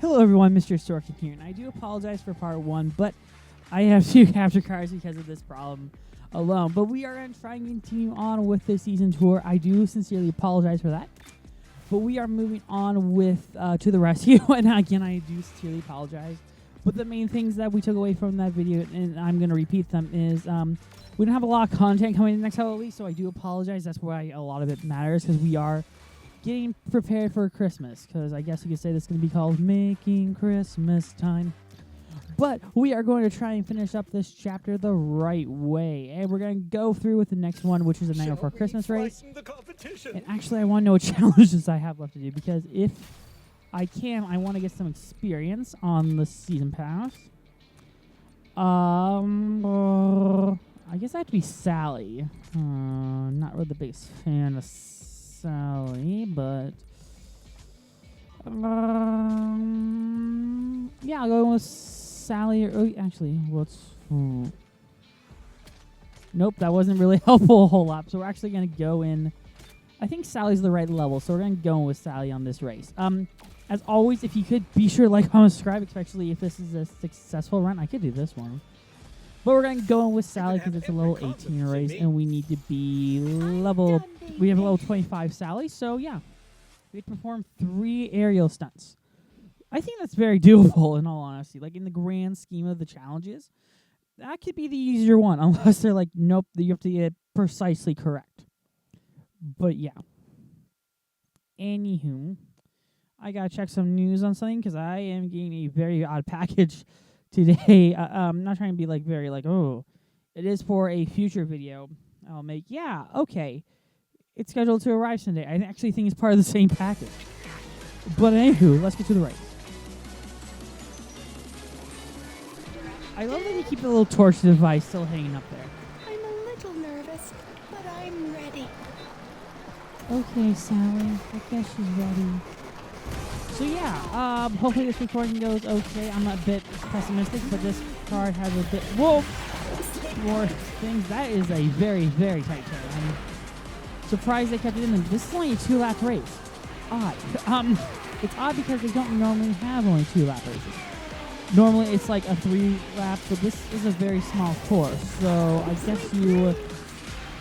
Hello everyone, Mr. Storkin here, and I do apologize for part 1, but I have to capture cards because of this problem alone. But we are going to try and continue on with this season tour. I do sincerely apologize for that. But we are moving on with To the Rescue, and again, I do sincerely apologize. But the main things that we took away from that video, and I'm going to repeat them, is we don't have a lot of content coming in the next couple of weeks, so I do apologize. That's why a lot of it matters, because we are getting prepared for Christmas, because I guess you could say this is going to be called Making Christmas Time. But we are going to try and finish up this chapter the right way, and we're going to go through with the next one, which is the Night Before Christmas race. And actually, I want to know what challenges I have left to do, because if I can, I want to get some experience on the season pass. I guess I have to be Sally. Not really the biggest fan of Sally, but yeah, I'll go with Sally. Actually, nope, that wasn't really helpful a whole lot. So we're actually gonna go in. I think Sally's the right level, so we're gonna go with Sally on this race. As always, if you could be sure to like, comment, subscribe, especially if this is a successful run. I could do this one. But we're going to go in with Sally because it's a level 18 race, and we need to be level... We have a level 25 Sally, so yeah. We perform 3 aerial stunts. I think that's very doable, in all honesty. Like, in the grand scheme of the challenges, that could be the easier one, unless they're like, nope, you have to get it precisely correct. But yeah. Anywho, I got to check some news on something, because I am getting a very odd package today. I'm not trying to be like very like, oh, it is for a future video I'll make. Yeah, okay. It's scheduled to arrive Sunday. I actually think it's part of the same package. But anywho, let's get to the race. I love that you keep the little torch device still hanging up there. I'm a little nervous, but I'm ready. Okay, Sally. I guess she's ready. So yeah, hopefully this recording goes okay. I'm a bit pessimistic, but this card has a bit more things. That is a very, very tight turn. I'm surprised they kept it in there. This is only a 2-lap race. Odd. It's odd because they don't normally have only 2-lap races. Normally it's like a 3-lap, but this is a very small course. So I guess you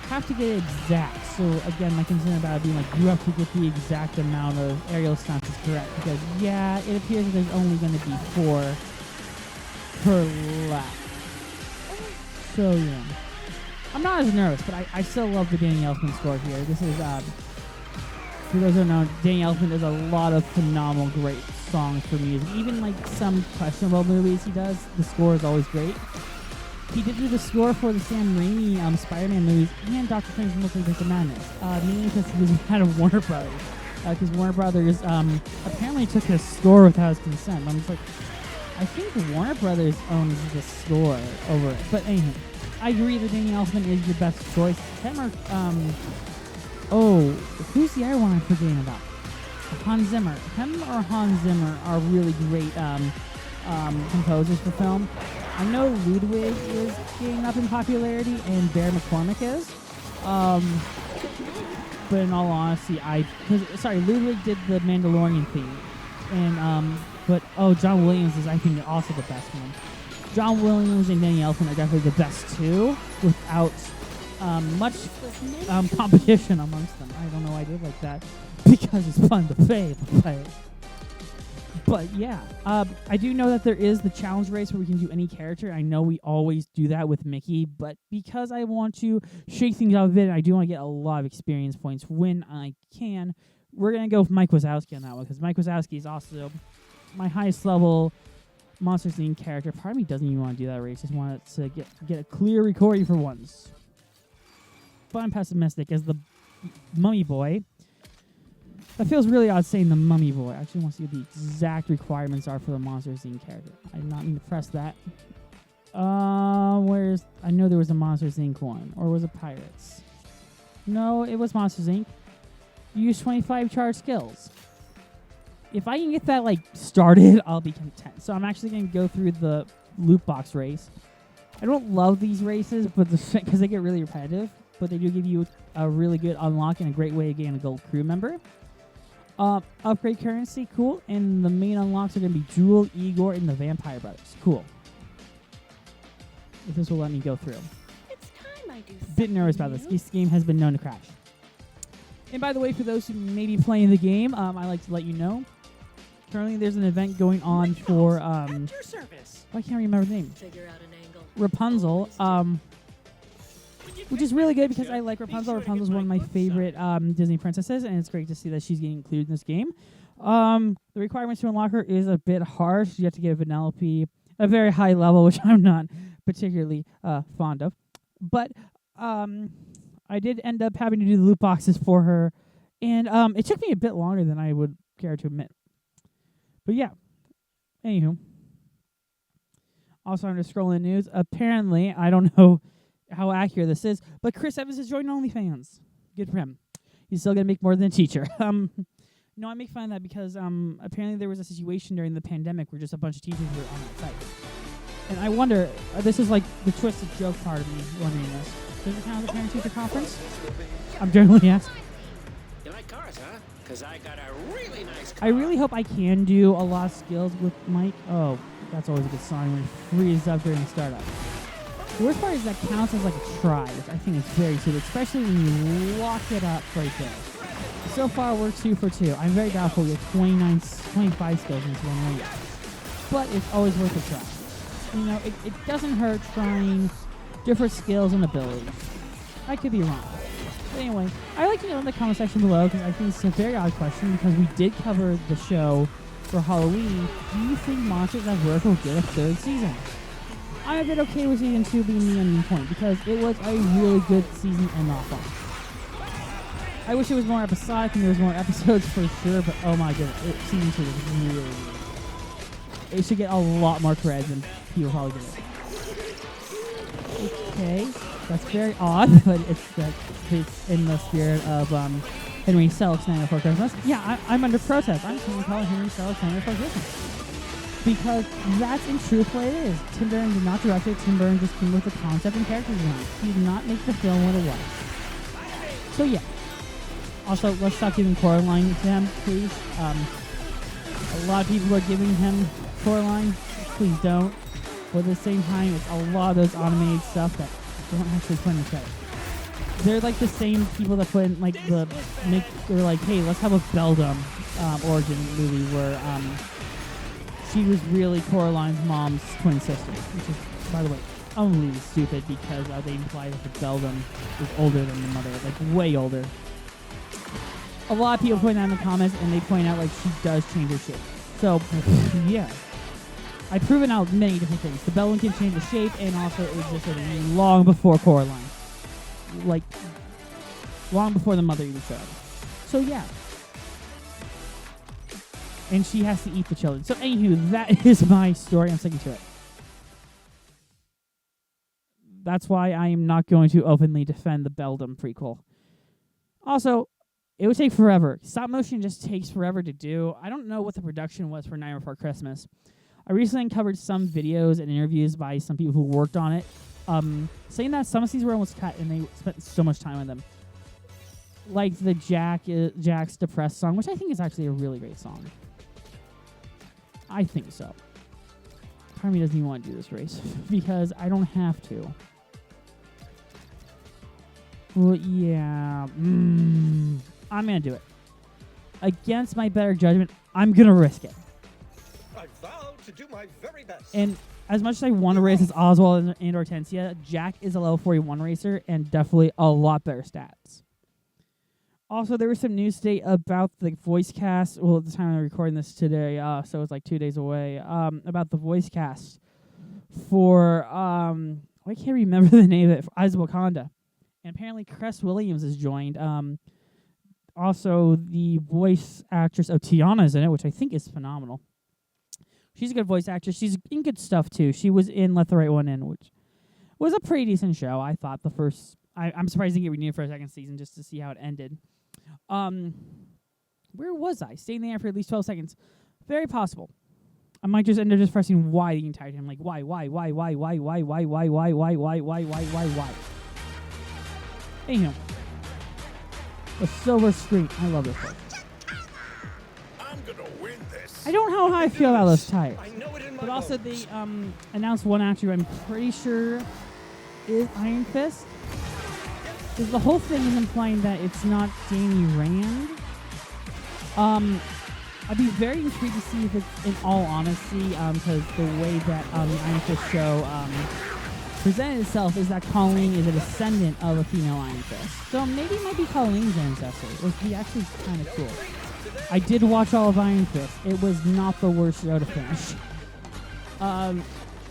have to get it exact. So again, my concern about it being like you have to get the exact amount of aerial stunts is correct, because yeah, it appears that there's only going to be 4 per lap. So yeah, I'm not as nervous, but I still love the Danny Elfman score here. This is for those who don't know, Danny Elfman does a lot of phenomenal, great songs for music. Even like some questionable movies he does, the score is always great. He did do the score for the Sam Raimi Spider-Man movies and Doctor Strange Multiverse of Madness, mainly because he was out of Warner Brothers. Because Warner Brothers apparently took his score without his consent. I'm just like, I think Warner Brothers owns the score over it. But anyway, I agree that Danny Elfman is your best choice. Who's the other one I'm forgetting about? Hans Zimmer. Him or Hans Zimmer are really great composers for film. I know Ludwig is getting up in popularity, and Bear McCormick is. But in all honesty, Ludwig did the Mandalorian theme, and John Williams is, I think, also the best one. John Williams and Danny Elfman are definitely the best too, without much competition amongst them. I don't know why I did like that, because it's fun to play. But yeah, I do know that there is the challenge race where we can do any character. I know we always do that with Mickey, but because I want to shake things up a bit, and I do want to get a lot of experience points when I can, we're going to go with Mike Wazowski on that one, because Mike Wazowski is also my highest level Monsters Inc. character. Part of me doesn't even want to do that race, just wanted to get a clear recording for once. But I'm pessimistic as the Mummy Boy. That feels really odd saying the Mummy Boy. I actually want to see what the exact requirements are for the Monsters Inc. character. I did not mean to press that. I know there was a Monsters Inc. one. Or was it Pirates? No, it was Monsters Inc. Use 25 charge skills. If I can get that started, I'll be content. So I'm actually going to go through the loot box race. I don't love these races, but because they get really repetitive, but they do give you a really good unlock and a great way of getting a gold crew member. Upgrade currency, cool. And the main unlocks are going to be Jewel, Igor, and the Vampire Brothers. Cool. If this will let me go through. It's time I do Bit nervous about this. new. This game has been known to crash. And by the way, for those who may be playing the game, I like to let you know. Currently, there's an event going on for At your service. I can't remember the name. Figure out an angle. Rapunzel. Which is really good because I like Rapunzel. Rapunzel's one of my favorite Disney princesses, and it's great to see that she's getting included in this game. The requirements to unlock her is a bit harsh. You have to get a Vanellope at a very high level, which I'm not particularly fond of. But I did end up having to do the loot boxes for her, and it took me a bit longer than I would care to admit. But yeah, anywho. Also, I'm just scrolling the news. Apparently, I don't know how accurate this is, but Chris Evans has joined OnlyFans. Good for him. He's still gonna make more than a teacher. No, I make fun of that because apparently there was a situation during the pandemic where just a bunch of teachers were on that site. And I wonder, this is like the twisted joke part of me wondering this. Does it count as a parent-teacher conference? I'm generally asking. You like cars, huh? Because I got a really nice car. I really hope I can do a lot of skills with Mike. Oh, that's always a good sign when he freezes up during the startup. The worst part is that counts as like a try, which I think is very stupid, especially when you lock it up right there. So far, we're 2 for 2. I'm very doubtful we have 25 skills in this one race. But it's always worth a try. You know, it doesn't hurt trying different skills and abilities. I could be wrong. But anyway, I'd like to know in the comment section below, because I think it's a very odd question, because we did cover the show for Halloween. Do you think Monsters at Work will get a 3rd season? I'm a bit okay with season 2 being the ending point, because it was a really good season and off on. I wish it was more episodic and there was more episodes for sure, but oh my goodness, season 2 was really good. It should get a lot more cred than people probably get it. Okay, that's very odd, but it's in the spirit of Henry Selick's Nightmare Before Christmas. Yeah, I'm under protest. I'm just going to call it Henry Selick's Nightmare Before Christmas. Because that's in truth what it is. Tim Burton did not direct it. Tim Burton just came with the concept and character design. He did not make the film what it was. So yeah. Also, let's stop giving Coraline to him, please. A lot of people are giving him Coraline. Please don't. But at the same time, it's a lot of those automated stuff that don't actually put in the credit. They're like the same people that put in like they're like, hey, let's have a Beldum origin movie where she was really Coraline's mom's twin sister, which is, by the way, unbelievably stupid because they imply that the Beldum is older than the mother, like way older. A lot of people point that in the comments, and they point out like she does change her shape. So yeah, I've proven out many different things. The Beldum can change the shape, and also it existed long before Coraline, like long before the mother even showed. So yeah. And she has to eat the children. So anywho, that is my story. I'm sticking to it. That's why I am not going to openly defend the Beldum prequel. Also, it would take forever. Stop motion just takes forever to do. I don't know what the production was for Nightmare Before Christmas. I recently uncovered some videos and interviews by some people who worked on it, saying that some of these were almost cut and they spent so much time on them. Like the Jack's Depressed song, which I think is actually a really great song. I think so. Part of me doesn't even want to do this race because I don't have to. Well, yeah. I'm going to do it. Against my better judgment, I'm going to risk it. I vow to do my very best. And as much as I want to race as Oswald and Hortensia, Jack is a level 41 racer and definitely a lot better stats. Also, there was some news today about the voice cast. Well, at the time I'm recording this today, so it's like 2 days away. About the voice cast for I can't remember the name of it. For Eyes of Wakanda, and apparently Cress Williams has joined. Also, the voice actress of Tiana is in it, which I think is phenomenal. She's a good voice actress. She's in good stuff too. She was in Let the Right One In, which was a pretty decent show. I thought the first. I'm surprised they didn't get renewed for a second season just to see how it ended. Where was I? Staying there for at least 12 seconds. Very possible. I might just end up just pressing Y the entire time. Like, why? Anyhow. The silver screen. I love this one. I don't know how I feel about those tires. I know it in my But also bones. they announced one actor I'm pretty sure is Iron Fist. Because the whole thing is implying that it's not Danny Rand. I'd be very intrigued to see if it's, in all honesty, because the way that the Iron Fist show presented itself is that Colleen is a descendant of a female Iron Fist. So maybe it might be Colleen's ancestor, which would be actually kind of cool. I did watch all of Iron Fist. It was not the worst show to finish.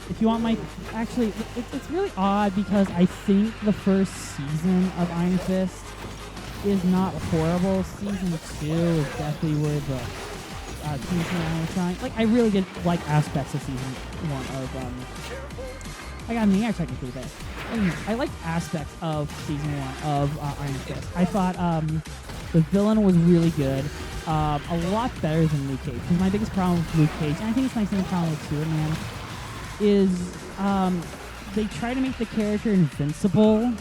If you want my... Actually, it's really odd because I think the first season of Iron Fist is not horrible. Season 2 is definitely where the team was trying. Like, I really did like aspects of season 1 of... I got me technically there. Anyway, I liked aspects of season 1 of Iron Fist. I thought the villain was really good. A lot better than Luke Cage. Because my biggest problem with Luke Cage, and I think it's my same problem with Superman, is they try to make the character invincible,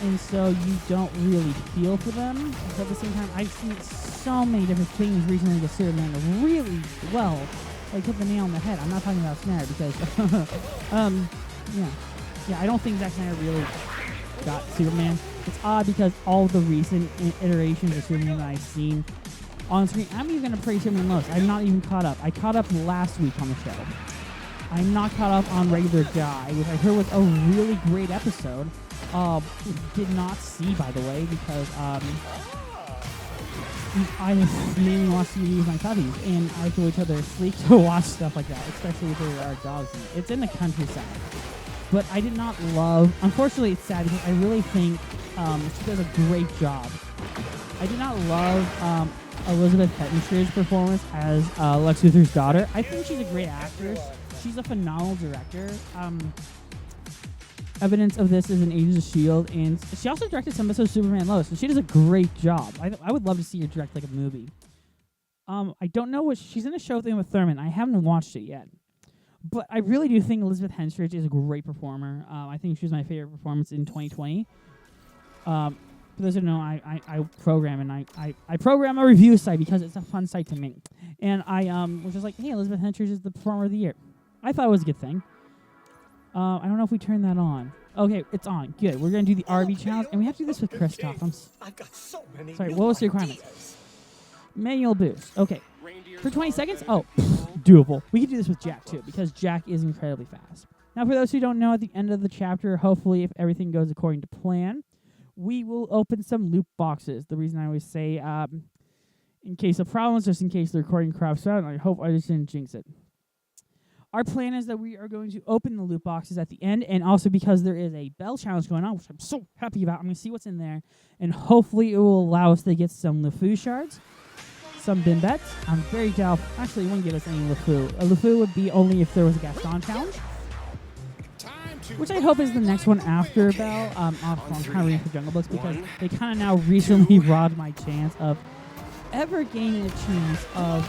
and so you don't really feel for them. But at the same time, I've seen so many different things recently with Superman that really well, like, hit the nail on the head. I'm not talking about Snyder because, yeah, I don't think Zack Snyder really got Superman. It's odd because all the recent iterations of Superman that I've seen on screen, I'm even going to praise Superman Lois. I'm not even caught up. I caught up last week on the show. I'm not caught up on Regular Guy, which I heard was a really great episode. Did not see, by the way, because I mainly watch TV with my puppies, and I have to wait till they're asleep to watch stuff like that, especially if there are dogs in it. It's in the countryside. But I did not love... Unfortunately, it's sad because I really think she does a great job. I did not love Elizabeth Pettenshre's performance as Lex Luthor's daughter. I think she's a great actress. She's a phenomenal director. Evidence of this is in Agents of S.H.I.E.L.D., and she also directed some episodes of Superman Lois, and she does a great job. I would love to see her direct like a movie. I don't know what... She's in a show thing with Thurman. I haven't watched it yet. But I really do think Elizabeth Henstridge is a great performer. I think she was my favorite performance in 2020. For those who don't know, I program, and I program a review site because it's a fun site to make. And I was just like, hey, Elizabeth Henstridge is the performer of the year. I thought it was a good thing. I don't know if we turned that on. Okay, it's on. Good. We're going to do the RB challenge, and we have to do this with Kristoff. I've got so many. Sorry, what was the requirement? Manual boost. Okay. For 20 seconds? Oh, doable. We can do this with Jack, too, because Jack is incredibly fast. Now, for those who don't know, at the end of the chapter, hopefully, if everything goes according to plan, we will open some loot boxes. The reason I always say, in case of problems, just in case the recording craps out, and I hope I just didn't jinx it. Our plan is that we are going to open the loot boxes at the end, and also because there is a bell challenge going on, which I'm so happy about. I'm going to see what's in there, and hopefully it will allow us to get some LeFou shards, some Bimbets. I'm very doubtful. Actually, it wouldn't give us any LeFou. A LeFou would be only if there was a Gaston challenge, which I hope is the next one after Bell. I'm kind of reading for Jungle Books because they kind of now recently robbed my chance of ever gaining a chance of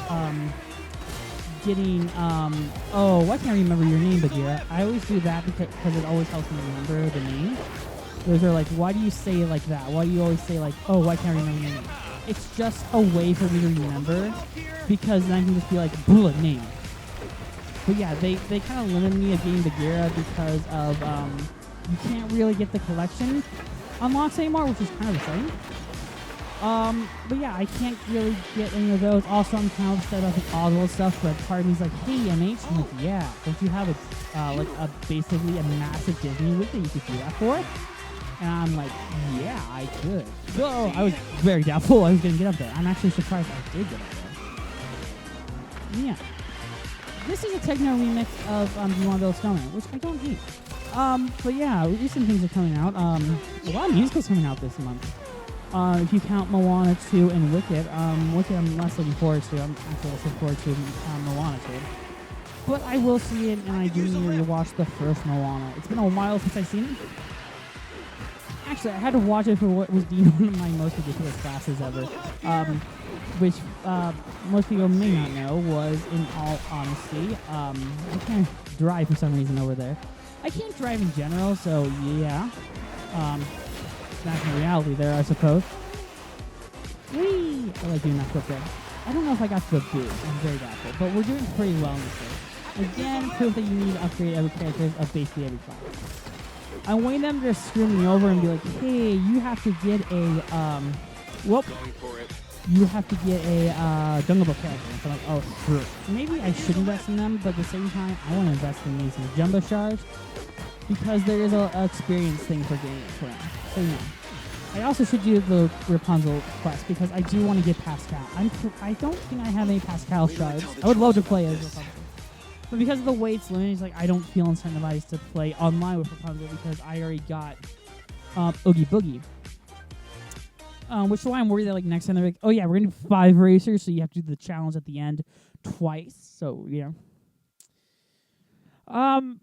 getting, why can't I remember your name, Bagheera? I always do that because it always helps me remember the name. Those are like, why do you say it like that? Why do you always say like, oh, why can't I remember your name? It's just a way for me to remember, because then I can just be like, bullet name. But yeah, they kind of limited me of getting Bagheera because of, you can't really get the collection unlocks anymore, which is kind of exciting. But yeah, I can't really get any of those. Also, I'm kind of upset about the Oswald stuff, but part of me's like, hey, MH, I'm like, yeah, don't you have basically a massive Disney week that you could do that for? And I'm like, yeah, I could. So I was very doubtful I was going to get up there. I'm actually surprised I did get up there. Yeah. This is a techno remix of Do You Want to Build a Snowman, which I don't hate. But yeah, recent things are coming out. A lot of musicals coming out this month. If you count Moana 2 and Wicked, Wicked I'm less looking forward to. I'm actually looking forward to Moana 2. But I will see it, and I do need to watch the first Moana. It's been a while since I've seen it. Actually, I had to watch it for what was deemed one of my most ridiculous classes ever, which most people may not know was, in all honesty, I can't drive for some reason over there. I can't drive in general, so yeah. That's the reality there, I suppose. Whee! I like doing that flip there. I don't know if I got to the boost. I'm very doubtful. But we're doing pretty well in this game. Again, proof that you need to upgrade every character of basically every class. I want them to screw me over and be like, hey, you have to get a, you have to get a Jungle Book character. And so I'm like, oh, sure. Maybe I should invest in them, but at the same time, I want to invest in these Jumbo Shards because there is a experience thing for getting it for them. So, yeah. I also should do the Rapunzel quest because I do want to get Pascal. I don't think I have any Pascal shards. I would love to play as Rapunzel. But because of the way it's limited, like, I don't feel incentivized to play online with Rapunzel because I already got Oogie Boogie. Which is why I'm worried that, like, next time they're like, oh yeah, we're going to do 5 racers, so you have to do the challenge at the end twice. So, yeah. I'm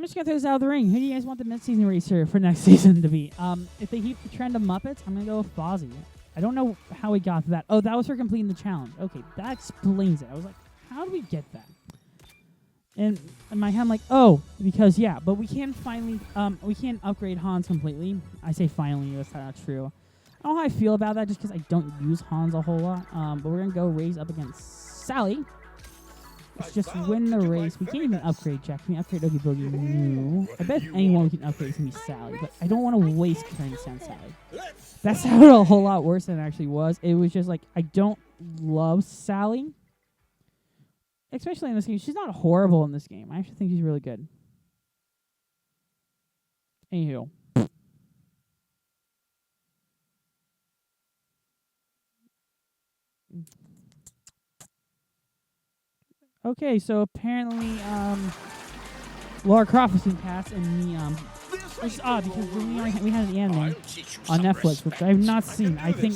just going to throw this out of the ring. Who do you guys want the mid-season racer for next season to be? If they keep the trend of Muppets, I'm going to go with Fozzie. I don't know how we got that. Oh, that was for completing the challenge. Okay, that explains it. I was like, how do we get that? And in my head, I'm like, oh, because, yeah, but we can finally, we can't upgrade Hans completely. I say finally, that's not true. I don't know how I feel about that just because I don't use Hans a whole lot. But we're going to go race up against Sally. Let's just win the race. We can't even upgrade Jack. Can we upgrade Oogie Boogie? No. I bet anyone we can upgrade is going to be Sally. But I don't want to waste currency on Sally. That sounded a whole lot worse than it actually was. It was just like, I don't love Sally. Especially in this game. She's not horrible in this game. I actually think she's really good. Anywho. Okay, so apparently, Lara Croft was in cast, and which is odd because we had an anime on Netflix, which I have not seen. I think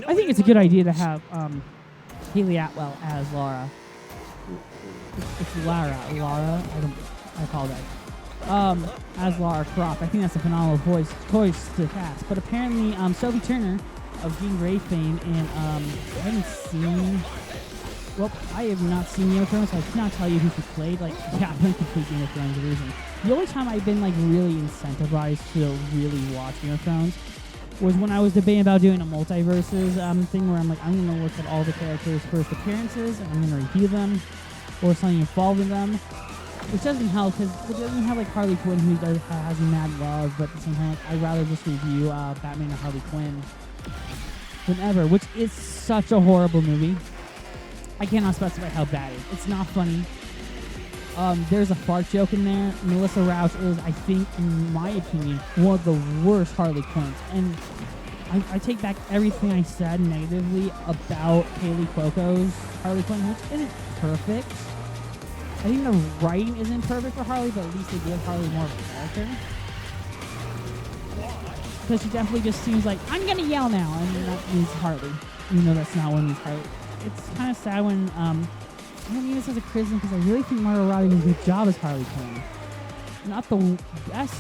it's a good idea to have Haley Atwell as Lara. It's Lara. I apologize. As Lara Croft. I think that's a phenomenal choice to cast. But apparently, Sophie Turner of Jean Grey fame, and I haven't seen. Well, I have not seen Game of Thrones, so I cannot tell you who she played. Like, yeah, I'm going to complete Game of Thrones reason. The only time I've been, like, really incentivized to really watch Game of Thrones was when I was debating about doing a multiverses thing where I'm like, I'm going to look at all the characters' first appearances, and I'm going to review them, or something involved in them, which doesn't help, because it doesn't have, like, Harley Quinn, who has mad love, but at the same time, like, I'd rather just review Batman and Harley Quinn than ever, which is such a horrible movie. I cannot specify how bad it is. It's not funny. There's a fart joke in there. Melissa Rauch is, I think, in my opinion, one of the worst Harley Quinns. And I take back everything I said negatively about Haley Cuoco's Harley Quinn, which isn't perfect. I think the writing isn't perfect for Harley, but at least they give Harley more of a character. Because she definitely just seems like, I'm going to yell now, and that means Harley. Even though that's not what means Harley. It's kind of sad when, I don't mean this as a criticism because I really think Margot Robbie did a good job as Harley Quinn. Not the best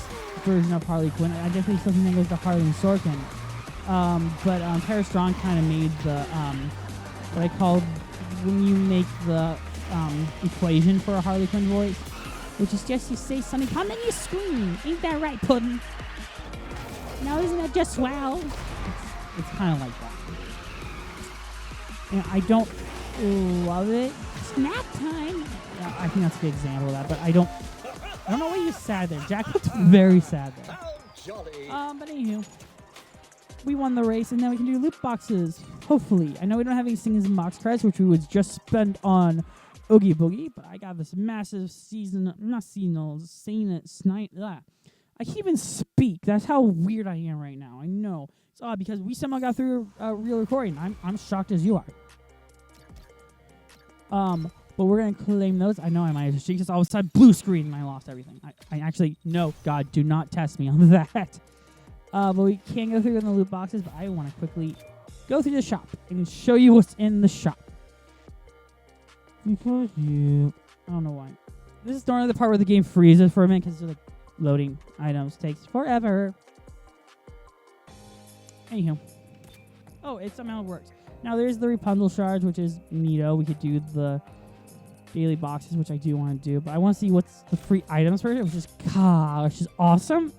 version of Harley Quinn. I definitely still think that goes to Harley and Sorkin. But Tara Strong kind of made the, what I call when you make the equation for a Harley Quinn voice, which is just you say something, come and you scream. Ain't that right, Puddin'? Now isn't that just swell? It's kind of like that. And I don't love it. Snack time. Yeah, I think that's a good example of that, but I don't know why you're sad there. Jack looks very sad there. But anywho, we won the race, and now we can do loot boxes. Hopefully, I know we don't have any things in box credits, which we would just spend on Oogie Boogie, but I got this massive I can't even speak. That's how weird I am right now. I know. It's odd because we somehow got through a real recording. I'm shocked as you are. But we're going to claim those. I know I might have just because all of a sudden blue screen and I lost everything. I actually, no, God, do not test me on that. But we can't go through in the loot boxes, but I want to quickly go through the shop and show you what's in the shop. Because you, I don't know why. This is normally the part where the game freezes for a minute because like loading items takes forever. Anywho. Oh, it somehow works. Now there's the Rapunzel shards, which is neato. We could do the daily boxes, which I do want to do, but I want to see what's the free items for it, which is awesome.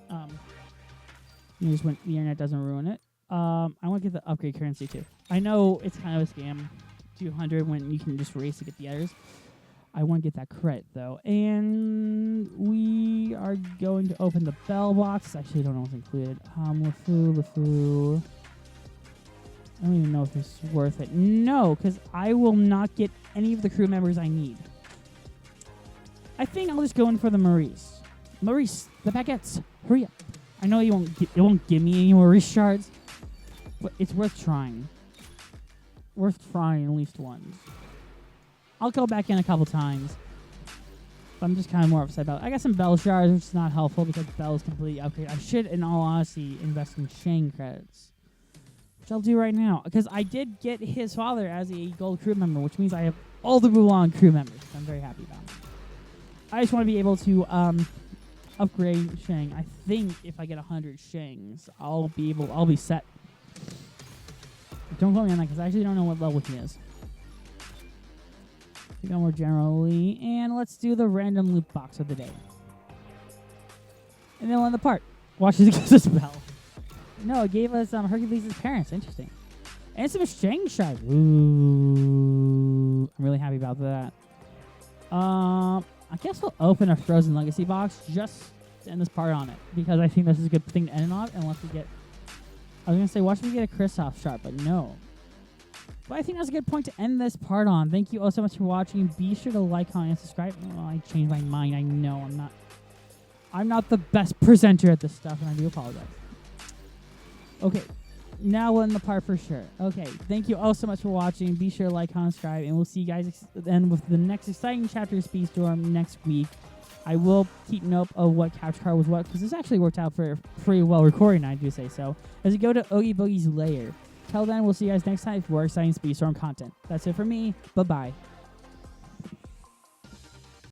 Just when the internet doesn't ruin it. I want to get the upgrade currency too. I know it's kind of a scam, 200 when you can just race to get the others. I want to get that credit though. And we are going to open the bell box. I actually don't know what's included. LeFou. I don't even know if this is worth it. No, because I will not get any of the crew members I need. I think I'll just go in for the Maurice. Maurice, the baguettes. Hurry up. I know it won't give me any Maurice shards, but it's worth trying. Worth trying at least once. I'll go back in a couple times. But I'm just kind of more upset about it. I got some Bell shards, which is not helpful because Bell is completely upgraded. I should, in all honesty, invest in Shang credits. Which I'll do right now. Because I did get his father as a gold crew member, which means I have all the Mulan crew members. I'm very happy about it. I just want to be able to upgrade Shang. I think if I get 100 Shangs, I'll be set. Don't quote me on that because I actually don't know what level he is. We go more generally, and let's do the random loot box of the day. And then we'll end the part. Watch this gives us Bell. No, it gave us Hercules' parents. Interesting. And some Shang shards. Ooh, I'm really happy about that. I guess we'll open a Frozen Legacy box just to end this part on it because I think this is a good thing to end on unless we get. I was gonna say watch me get a Kristoff shard, but no. But I think that's a good point to end this part on. Thank you all so much for watching. Be sure to like, comment, and subscribe. Oh, I changed my mind. I know I'm not the best presenter at this stuff, and I do apologize. Okay, now we'll end the part for sure. Okay, thank you all so much for watching. Be sure to like, comment, subscribe, and we'll see you guys then with the next exciting chapter of Speedstorm next week. I will keep note of what capture card was what, because this actually worked out for pretty well recording, I do say so. As we go to Oogie Boogie's lair. Till then, we'll see you guys next time for more exciting Speedstorm content. That's it for me. Bye-bye.